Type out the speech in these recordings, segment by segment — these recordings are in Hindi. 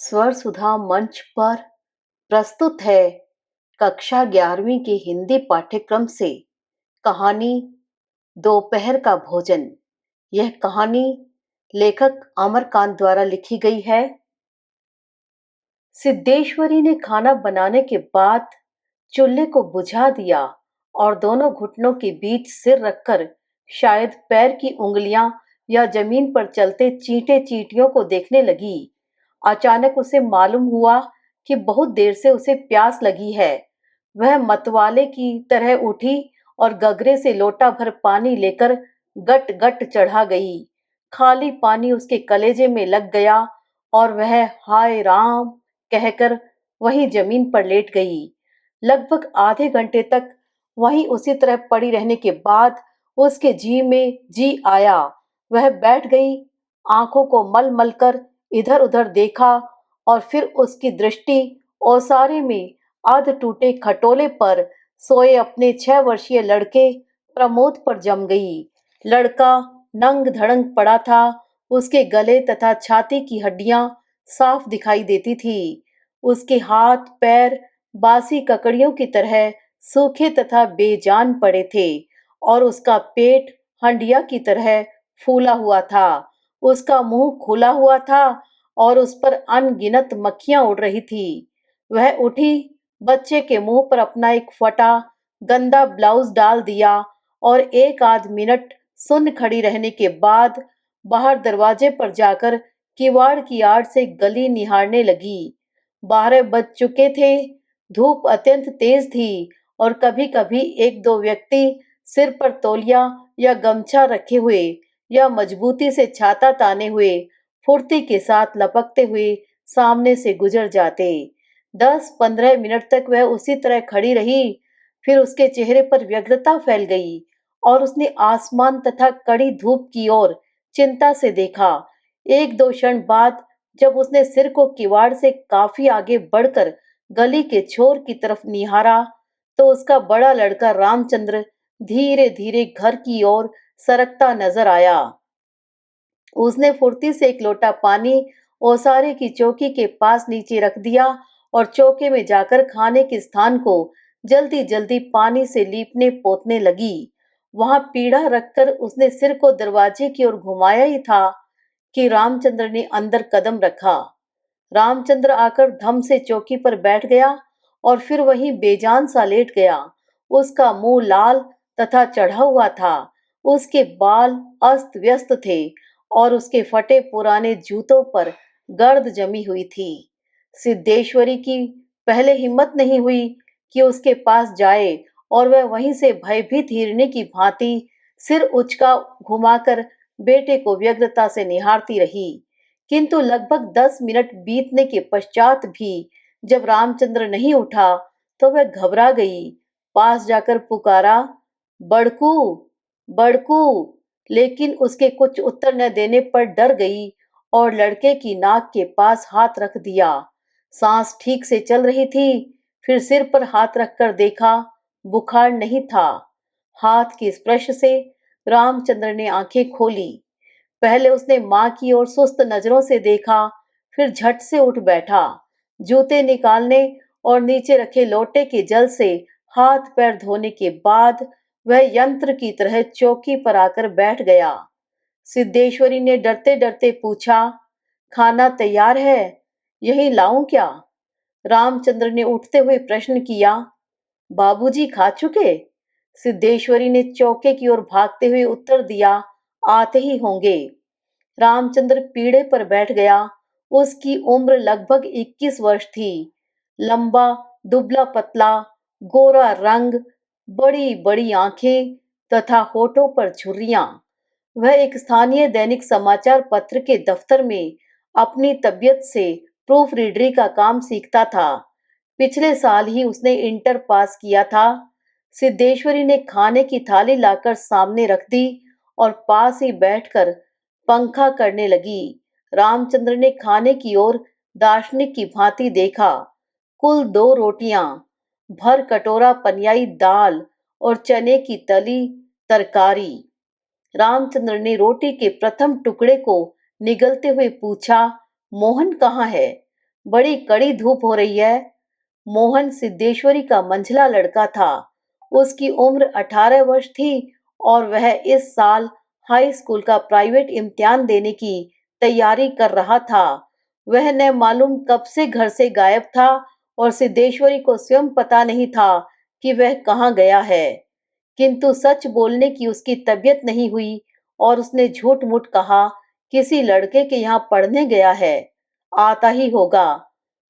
स्वर सुधा मंच पर प्रस्तुत है कक्षा 11वीं के हिंदी पाठ्यक्रम से कहानी दोपहर का भोजन। यह कहानी लेखक अमरकांत द्वारा लिखी गई है। सिद्धेश्वरी ने खाना बनाने के बाद चूल्हे को बुझा दिया और दोनों घुटनों के बीच सिर रखकर शायद पैर की उंगलियां या जमीन पर चलते चींटे चींटियों को देखने लगी। अचानक उसे मालूम हुआ कि बहुत देर से उसे प्यास लगी है। वह मतवाले की तरह उठी और गगरे से लोटा भर पानी लेकर गट गट चढ़ा गई। खाली पानी उसके कलेजे में लग गया और वह हाय राम कहकर वहीं जमीन पर लेट गई। लगभग आधे घंटे तक वहीं उसी तरह पड़ी रहने के बाद उसके जी में जी आया। वह बैठ गई, आंखों को मल मल कर इधर उधर देखा और फिर उसकी दृष्टि ओसारे में आध टूटे खटोले पर सोए अपने 6 वर्षीय लड़के प्रमोद पर जम गई। लड़का नंग धड़ंग पड़ा था। उसके गले तथा छाती की हड्डियां साफ दिखाई देती थी। उसके हाथ पैर बासी ककड़ियों की तरह सूखे तथा बेजान पड़े थे और उसका पेट हंडिया की तरह फूला हुआ था। उसका मुंह खुला हुआ था और उस पर अनगिनत मक्खियां उड़ रही थी। वह उठी, बच्चे के मुंह पर अपना एक फटा गंदा ब्लाउज डाल दिया और एक आध मिनट सुन्न खड़ी रहने के बाद बाहर दरवाजे पर जाकर किवाड़ की आड़ से गली निहारने लगी। 12 बज चुके थे। धूप अत्यंत तेज थी और कभी-कभी एक दो व्यक्ति सिर पर तौलिया या गमछा रखे हुए या मजबूती से छाता ताने हुए फुर्ती के साथ लपकते हुए सामने से गुजर जाते। 10-15 मिनट तक वह उसी तरह खड़ी रही। फिर उसके चेहरे पर व्यग्रता फैल गई और उसने आसमान तथा कड़ी धूप की ओर चिंता से देखा। एक दो क्षण बाद जब उसने सिर को किवाड़ से काफी आगे बढ़कर गली के छोर की तरफ निहारा तो उसका बड़ा लड़का रामचंद्र धीरे धीरे घर की ओर सरकता नजर आया। उसने फुर्ती से एक लोटा पानी ओसारे की चौकी के पास नीचे रख दिया और चौके में जाकर खाने के स्थान को जल्दी जल्दी पानी से लीपने पोतने लगी। वहां पीढ़ा रखकर उसने सिर को दरवाजे की ओर घुमाया ही था कि रामचंद्र ने अंदर कदम रखा। रामचंद्र आकर धम से चौकी पर बैठ गया और फिर वहीं बेजान सा लेट गया। उसका मुंह लाल तथा चढ़ा हुआ था। उसके बाल अस्त व्यस्त थे और उसके फटे पुराने जूतों पर गर्द जमी हुई थी। सिद्धेश्वरी की पहले हिम्मत नहीं हुई कि उसके पास जाए और वह वहीं से भयभीत हिरनी की भांति सिर उचका घुमाकर बेटे को व्यग्रता से निहारती रही। किंतु लगभग 10 मिनट बीतने के पश्चात भी जब रामचंद्र नहीं उठा तो वह घबरा गई। पास जाकर पुकारा, बड़कू बड़कू, लेकिन उसके कुछ उत्तर न देने पर डर गई और लड़के की नाक के पास हाथ रख दिया। सांस ठीक से चल रही थी। फिर सिर पर हाथ रखकर देखा, बुखार नहीं था। हाथ के स्पर्श से रामचंद्र ने आंखें खोली। पहले उसने मां की ओर सुस्त नजरों से देखा, फिर झट से उठ बैठा। जूते निकालने और नीचे रखे लोटे के जल से हाथ पैर धोने के बाद वह यंत्र की तरह चौकी पर आकर बैठ गया। सिद्धेश्वरी ने डरते डरते पूछा, खाना तैयार है, यही लाऊं क्या? रामचंद्र ने उठते हुए प्रश्न किया। बाबूजी खा चुके? सिद्धेश्वरी ने चौके की ओर भागते हुए उत्तर दिया, आते ही होंगे। रामचंद्र पीढ़े पर बैठ गया। उसकी उम्र लगभग 21 वर्ष थी। लंबा, दुबला पतला, गोरा रंग, बड़ी बड़ी आंखें तथा होठों पर झुर्रियां। वह एक स्थानीय दैनिक समाचार पत्र के दफ्तर में अपनी तबीयत से प्रूफ रीडरी का काम सीखता था। पिछले साल ही उसने इंटर पास किया था। सिद्धेश्वरी ने खाने की थाली लाकर सामने रख दी और पास ही बैठकर पंखा करने लगी। रामचंद्र ने खाने की ओर दार्शनिक की भांति देखा। कुल 2 रोटियां, भर कटोरा पनियाई दाल और चने की तली तरकारी। रामचंद्र ने रोटी के प्रथम टुकड़े को निगलते हुए पूछा, मोहन कहाँ है? बड़ी कड़ी धूप हो रही है। मोहन सिद्धेश्वरी का मंझला लड़का था। उसकी उम्र 18 वर्ष थी और वह इस साल हाई स्कूल का प्राइवेट इम्तिहान देने की तैयारी कर रहा था। वह न मालूम कब से घर से गायब था और सिद्धेश्वरी को स्वयं पता नहीं था कि वह कहाँ गया है। किंतु सच बोलने की उसकी तबीयत नहीं हुई और उसने झूठ मूठ कहा, किसी लड़के के यहाँ पढ़ने गया है, आता ही होगा।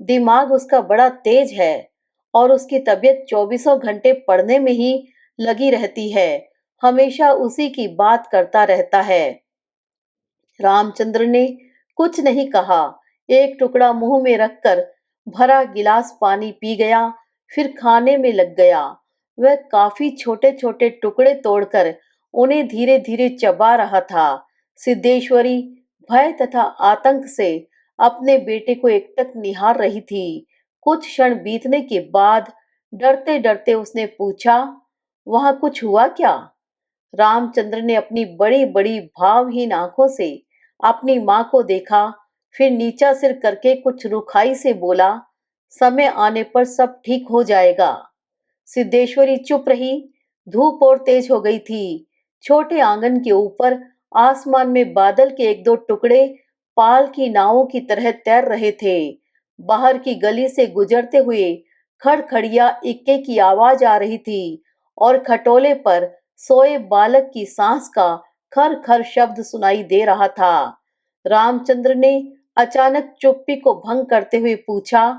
दिमाग उसका बड़ा तेज है और उसकी तबीयत चौबीसों घंटे पढ़ने में ही लगी रहती है। हमेशा उसी की बात करता रहता है। रामचंद्र ने कुछ नहीं कहा। एक टुकड़ा मुंह में रखकर भरा गिलास पानी पी गया, फिर खाने में लग गया। वह काफी छोटे छोटे टुकड़े तोड़कर उन्हें धीरे धीरे चबा रहा था। सिद्धेश्वरी भय तथा आतंक से अपने बेटे को एकटक निहार रही थी। कुछ क्षण बीतने के बाद डरते डरते उसने पूछा, वहां कुछ हुआ क्या? रामचंद्र ने अपनी बड़ी बड़ी भावहीन आंखों से अपनी मां को देखा, फिर नीचा सिर करके कुछ रुखाई से बोला, समय आने पर सब ठीक हो जाएगा। सिद्धेश्वरी चुप रही। धूप और तेज हो गई थी। छोटे आंगन के ऊपर आसमान में बादल के एक दो टुकड़े पाल की नावों की तरह तैर रहे थे। बाहर की गली से गुजरते हुए खड़खड़िया इक्के की आवाज आ रही थी और खटोले पर सोए बालक की सांस का खर खर शब्द सुनाई दे रहा था। रामचंद्र ने अचानक चुप्पी को भंग करते हुए पूछा,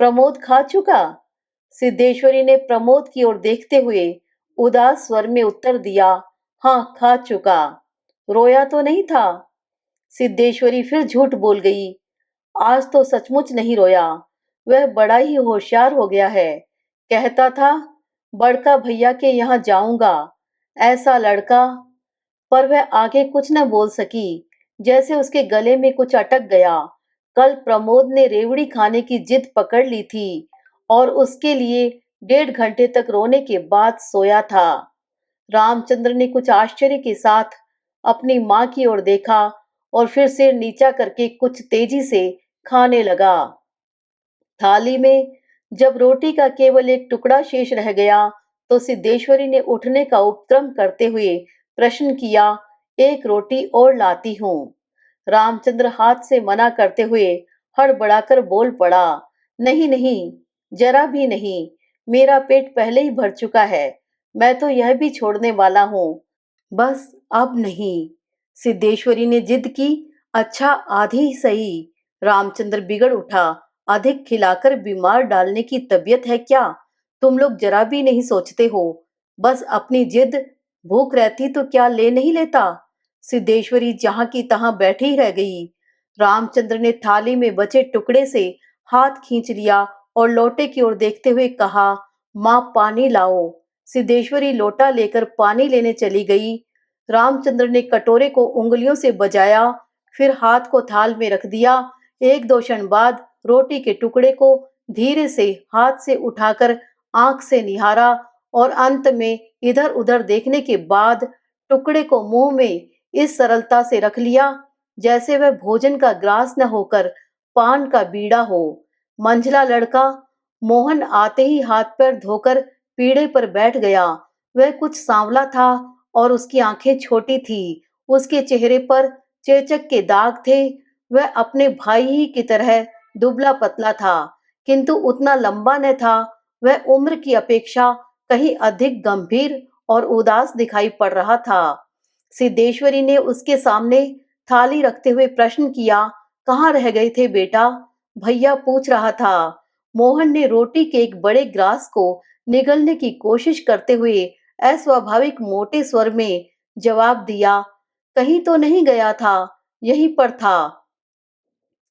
प्रमोद खा चुका? सिद्धेश्वरी ने प्रमोद की ओर देखते हुए उदास स्वर में उत्तर दिया, हाँ खा चुका। रोया तो नहीं था? सिद्धेश्वरी फिर झूठ बोल गई, आज तो सचमुच नहीं रोया। वह बड़ा ही होशियार हो गया है। कहता था बड़का भैया के यहाँ जाऊंगा। ऐसा लड़का। पर वह आगे कुछ न बोल सकी, जैसे उसके गले में कुछ अटक गया। कल प्रमोद ने रेवड़ी खाने की जिद पकड़ ली थी और उसके लिए 1.5 घंटे तक रोने के बाद सोया था। रामचंद्र ने कुछ आश्चर्य के साथ अपनी मां की ओर देखा और फिर सिर नीचा करके कुछ तेजी से खाने लगा। थाली में जब रोटी का केवल एक टुकड़ा शेष रह गया, तो सिद्धेश्वरी ने उठने का उपक्रम करते हुए प्रश्न किया, एक रोटी और लाती हूँ। रामचंद्र हाथ से मना करते हुए हड़बड़ाकर बोल पड़ा, नहीं नहीं, जरा भी नहीं, मेरा पेट पहले ही भर चुका है, मैं तो यह भी छोड़ने वाला हूँ, बस अब नहीं। सिद्धेश्वरी ने जिद की, अच्छा आधी ही सही। रामचंद्र बिगड़ उठा, अधिक खिलाकर बीमार डालने की तबीयत है क्या? तुम लोग जरा भी नहीं सोचते हो, बस अपनी जिद। भूख रहती तो क्या ले नहीं लेता? सिद्धेश्वरी जहां की तहां बैठी रह गई। रामचंद्र ने थाली में बचे टुकड़े से हाथ खींच लिया और लोटे की ओर देखते हुए कहा, मां पानी लाओ। सिद्धेश्वरी लोटा लेकर पानी लेने चली गई। रामचंद्र ने कटोरे को उंगलियों से बजाया, फिर हाथ को थाल में रख दिया। एक दो क्षण बाद रोटी के टुकड़े को धीरे से हाथ से उठाकर आंख से निहारा और अंत में इधर उधर देखने के बाद टुकड़े को मुंह में इस सरलता से रख लिया जैसे वह भोजन का ग्रास न होकर पान का बीड़ा हो। मंझला लड़का मोहन आते ही हाथ पैर धोकर पीढ़े पर बैठ गया। वह कुछ सांवला था और उसकी आंखें छोटी थी। उसके चेहरे पर चेचक के दाग थे। वह अपने भाई ही की तरह दुबला पतला था, किंतु उतना लंबा न था। वह उम्र की अपेक्षा कहीं अधिक गंभीर और उदास दिखाई पड़ रहा था। सिद्धेश्वरी ने उसके सामने थाली रखते हुए प्रश्न किया, कहाँ रह गए थे बेटा? भैया पूछ रहा था। मोहन ने रोटी के एक बड़े ग्रास को निगलने की कोशिश करते हुए अस्वाभाविक मोटे स्वर में जवाब दिया, कहीं तो नहीं गया था, यहीं पर था।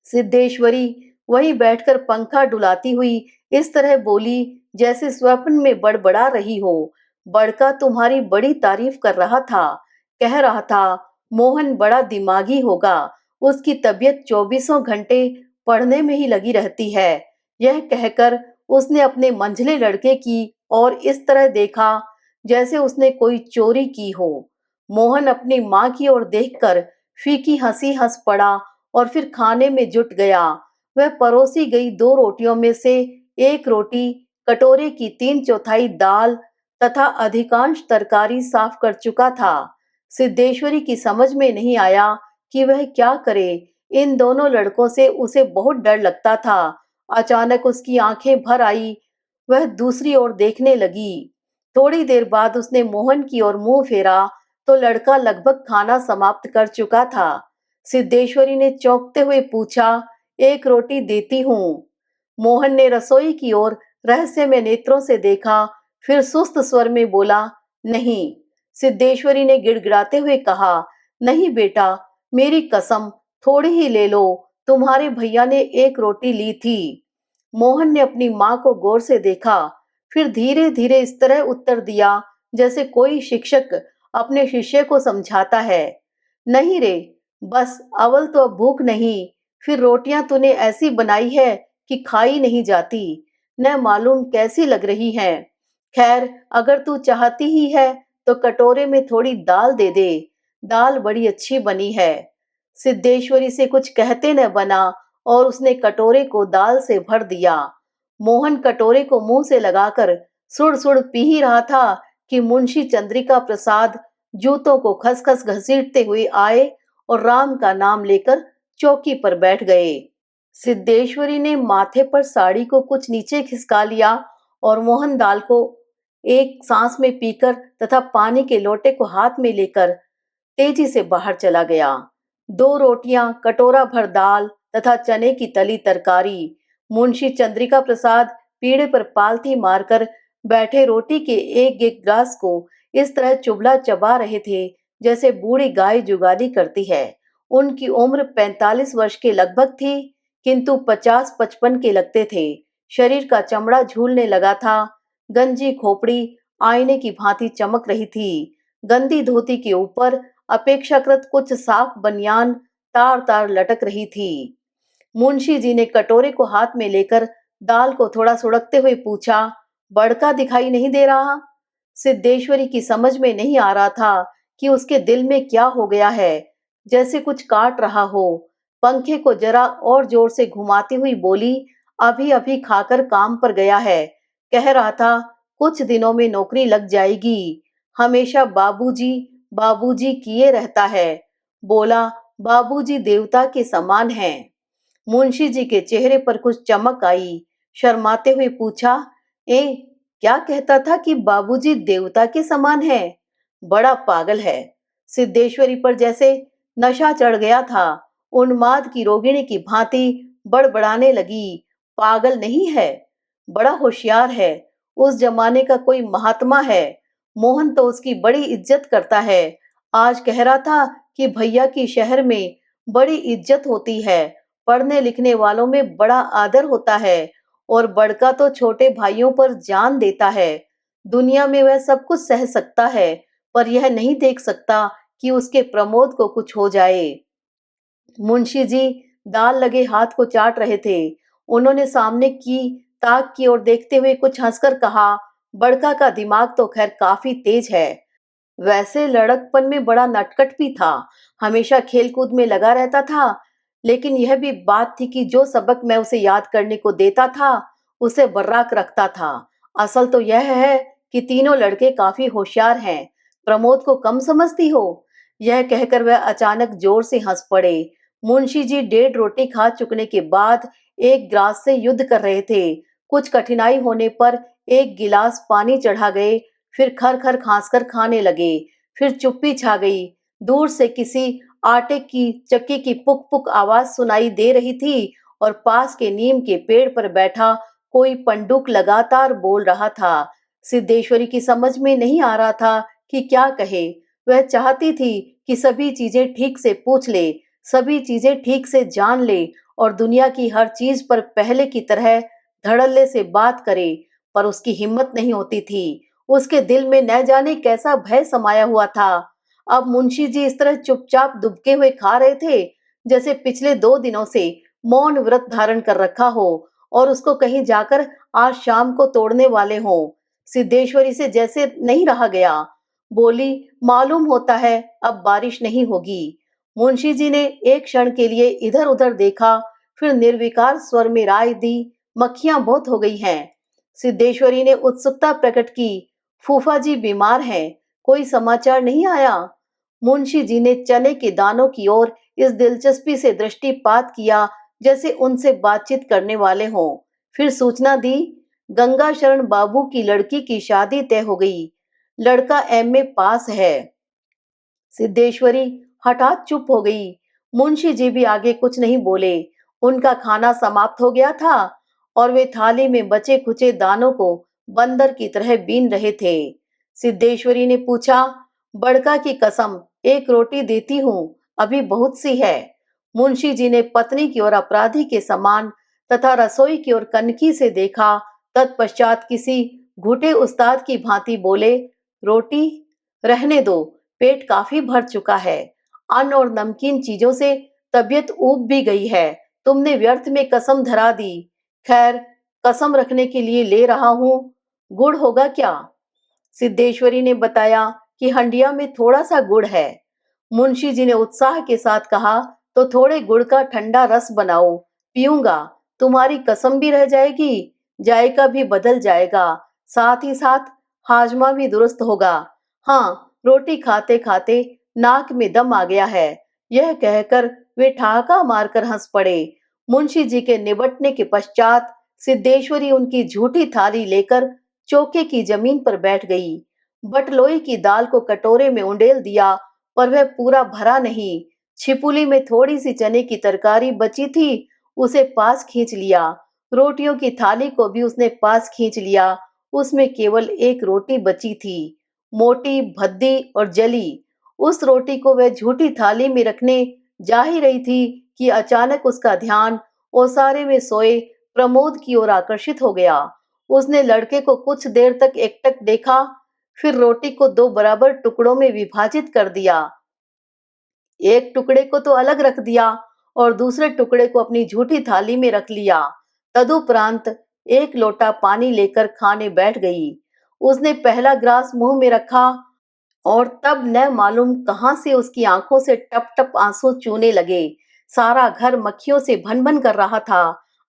सिद्धेश्वरी वहीं बैठकर पंखा डुलाती हुई इस तरह बोली जैसे स्वप्न में बड़बड़ा रही हो। बड़का तुम्हारी बड़ी तारीफ कर रहा था, कह रहा था मोहन बड़ा दिमागी होगा, उसकी तबीयत चौबीसों घंटे पढ़ने में ही लगी रहती है। यह कहकर उसने अपने मंझले लड़के की और इस तरह देखा जैसे उसने कोई चोरी की हो। मोहन अपनी मां की ओर देखकर फीकी हंसी हंस पड़ा और फिर खाने में जुट गया। वह परोसी गई 2 रोटियों में से एक रोटी, कटोरे की 3/4 दाल तथा अधिकांश तरकारी साफ कर चुका था। सिद्धेश्वरी की समझ में नहीं आया कि वह क्या करे। इन दोनों लड़कों से उसे बहुत डर लगता था। अचानक उसकी आंखें भर आई। वह दूसरी ओर देखने लगी। थोड़ी देर बाद उसने मोहन की ओर मुंह फेरा तो लड़का लगभग खाना समाप्त कर चुका था। सिद्धेश्वरी ने चौंकते हुए पूछा, एक रोटी देती हूँ। मोहन ने रसोई की ओर रहस्यमय नेत्रों से देखा, फिर सुस्त स्वर में बोला, नहीं। सिद्धेश्वरी ने गिड़गिड़ाते हुए कहा, नहीं बेटा, मेरी कसम, थोड़ी ही ले लो, तुम्हारे भैया ने एक रोटी ली थी। मोहन ने अपनी माँ को गौर से देखा, फिर धीरे धीरे इस तरह उत्तर दिया जैसे कोई शिक्षक अपने शिष्य को समझाता है, नहीं रे, बस अव्वल तो अब भूख नहीं, फिर रोटियां तूने ऐसी बनाई है कि खाई नहीं जाती, न मालूम कैसी लग रही हैं। खैर, अगर तू चाहती ही है तो कटोरे में थोड़ी दाल दे दे, दाल बड़ी अच्छी बनी है। सिद्धेश्वरी से कुछ कहते न बना और उसने कटोरे को दाल से भर दिया। मोहन कटोरे को मुंह से लगाकर सुड़ सुड़ पी ही रहा था कि मुंशी चंद्रिका प्रसाद जूतों को खसखस घसीटते हुए आए और राम का नाम लेकर चौकी पर बैठ गए। सिद्धेश्वरी ने माथे पर साड़ी को कुछ नीचे खिसका लिया और मोहन दाल को एक सांस में पीकर तथा पानी के लोटे को हाथ में लेकर तेजी से बाहर चला गया। 2 रोटियां, कटोरा भर दाल तथा चने की तली तरकारी। मुंशी चंद्रिका प्रसाद पीढ़े पर पालथी मारकर बैठे रोटी के एक एक ग्रास को इस तरह चुबला चबा रहे थे जैसे बूढ़ी गाय जुगाली करती है। उनकी उम्र 45 वर्ष के लगभग थी, किंतु 50-55 के लगते थे। शरीर का चमड़ा झूलने लगा था। गंजी खोपड़ी आईने की भांति चमक रही थी। गंदी धोती के ऊपर अपेक्षाकृत कुछ साफ बनियान तार तार लटक रही थी। मुंशी जी ने कटोरे को हाथ में लेकर दाल को थोड़ा सुड़कते हुए पूछा, बड़का दिखाई नहीं दे रहा? सिद्धेश्वरी की समझ में नहीं आ रहा था कि उसके दिल में क्या हो गया है, जैसे कुछ काट रहा हो। पंखे को जरा और जोर से घुमाती हुई बोली, अभी अभी खाकर काम पर गया है, कह रहा था कुछ दिनों में नौकरी लग जाएगी, हमेशा बाबूजी बाबूजी किए रहता है। बोला, बाबूजी देवता के समान हैं। मुंशी जी के चेहरे पर कुछ चमक आई। शर्माते हुए पूछा, ए, क्या कहता था कि बाबूजी देवता के समान है? बड़ा पागल है। सिद्धेश्वरी पर जैसे नशा चढ़ गया था। उन्माद की रोगिणी की भांति बड़बड़ाने लगी, पागल नहीं है, बड़ा होशियार है, उस जमाने का कोई महात्मा है, मोहन तो उसकी बड़ी इज्जत करता है। आज कह रहा था कि भैया की शहर में बड़ी इज्जत होती है, पढ़ने लिखने वालों में बड़ा आदर होता है और बड़का तो छोटे भाइयों पर जान देता है। दुनिया में वह सब कुछ सह सकता है, पर यह नहीं देख सकता कि उसके प्रमोद को कुछ हो जाए। मुंशी जी दाल लगे हाथ को चाट रहे थे। उन्होंने सामने की ताक की ओर देखते हुए कुछ हंसकर कहा, बड़का का दिमाग तो खैर काफी तेज है, वैसे लड़कपन में बड़ा नटखट भी था, हमेशा खेलकूद में लगा रहता था, लेकिन यह भी बात थी कि जो सबक मैं उसे याद करने को देता था उसे बर्राक रखता था। असल तो यह है कि तीनों लड़के काफी होशियार हैं, प्रमोद को कम समझती हो? यह कहकर वह अचानक जोर से हंस पड़े। मुंशी जी 1.5 रोटी खा चुकने के बाद एक गिलास से युद्ध कर रहे थे। कुछ कठिनाई होने पर एक गिलास पानी चढ़ा गए, फिर खर खर खांसकर खाने लगे। फिर चुप्पी छा गई। दूर से किसी आटे की चक्की की पुक पुक आवाज सुनाई दे रही थी और पास के नीम के पेड़ पर बैठा कोई पंडुक लगातार बोल रहा था। सिद्धेश्वरी की समझ में नहीं आ रहा था कि क्या कहे। वह चाहती थी कि सभी चीजें ठीक से पूछ ले, सभी चीजें ठीक से जान ले और दुनिया की हर चीज पर पहले की तरह धड़ल्ले से बात करे, पर उसकी हिम्मत नहीं होती थी। उसके दिल में न जाने कैसा भय समाया हुआ था। अब मुंशी जी इस तरह चुपचाप दुबके हुए खा रहे थे जैसे पिछले 2 दिनों से मौन व्रत धारण कर रखा हो और उसको कहीं जाकर आज शाम को तोड़ने वाले हों। सिद्धेश्वरी से जैसे नहीं रहा गया। बोली, मालूम होता है अब बारिश नहीं होगी। मुंशी जी ने एक क्षण के लिए इधर उधर देखा, फिर निर्विकार स्वर में राय दी, मक्खियां बहुत हो गई हैं। सिद्धेश्वरी ने उत्सुकता प्रकट की, फूफा जी बीमार हैं, कोई समाचार नहीं आया? मुंशी जी ने चने के दानों की ओर इस दिलचस्पी से दृष्टिपात किया जैसे उनसे बातचीत करने वाले हों। फिर सूचना दी, गंगा शरण बाबू की लड़की की शादी तय हो गई, लड़का एमए पास है। सिद्धेश्वरी हठात चुप हो गई। मुंशी जी भी आगे कुछ नहीं बोले। उनका खाना समाप्त हो गया था और वे थाली में बचे खुचे दानों को बंदर की तरह बीन रहे थे। सिद्धेश्वरी ने पूछा, बड़का की कसम, एक रोटी देती हूँ, अभी बहुत सी है। मुंशी जी ने पत्नी की ओर अपराधी के समान तथा रसोई की ओर कनखी से देखा। तत्पश्चात किसी घुटे उस्ताद की भांति बोले, रोटी रहने दो, पेट काफी भर चुका है। अन्न और नमकीन चीजों से तबीयत ऊब भी गई है। तुमने व्यर्थ में कसम धरा दी। खैर, कसम रखने के लिए ले रहा हूँ। गुड़ होगा क्या? सिद्धेश्वरी ने बताया कि हंडिया में थोड़ा सा गुड़ है। मुंशी जी ने उत्साह के साथ कहा, तो थोड़े गुड़ का ठंडा रस बनाओ, पीऊंगा। तुम्हारी कसम भी रह जाएगी, जायका भी बदल जाएगा, साथ ही साथ हाजमा भी दुरुस्त होगा। हाँ, रोटी खाते खाते नाक में दम आ गया है। यह कहकर वे ठहाका मारकर हंस पड़े। मुंशी जी के निबटने के पश्चात सिद्धेश्वरी उनकी झूठी थाली लेकर चौके की जमीन पर बैठ गई। बटलोई की दाल को कटोरे में उंडेल दिया, पर वह पूरा भरा नहीं। छिपुली में थोड़ी सी चने की तरकारी बची थी, उसे पास खींच लिया। रोटियों की थाली को भी उसने पास खींच लिया, उसमें केवल एक रोटी बची थी, मोटी, भद्दी और जली। उस रोटी को वह झूठी थाली में रखने जा ही रही थी कि अचानक उसका ध्यान ओसारे में सोए प्रमोद की ओर आकर्षित हो गया। उसने लड़के को कुछ देर तक एकटक देखा, फिर रोटी को दो बराबर टुकड़ों में विभाजित कर दिया। एक टुकड़े को तो अलग रख दिया और दूसरे टुकड़े को अपनी झूठी थाली में रख लिया। तदुपरांत एक लोटा पानी लेकर खाने बैठ गई। उसने पहला ग्रास मुंह में रखा और तब न मालूम कहां से उसकी आंखों से टप टप आंसू चूने लगे। सारा घर मक्खियों से भन भन कर रहा था।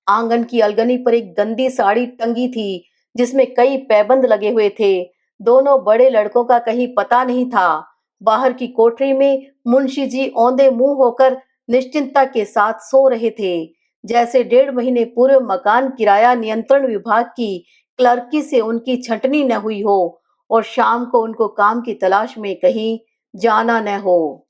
आंगन की अलगनी पर एक गंदी साड़ी टंगी थी जिसमें कई पैबंद लगे हुए थे। दोनों बड़े लड़कों का कहीं पता नहीं था। बाहर की कोठरी में मुंशी जी औंधे मुंह होकर निश्चिंतता के साथ सो रहे थे, जैसे 1.5 महीने पूर्व मकान किराया नियंत्रण विभाग की क्लर्की से उनकी छंटनी न हुई हो और शाम को उनको काम की तलाश में कहीं जाना न हो।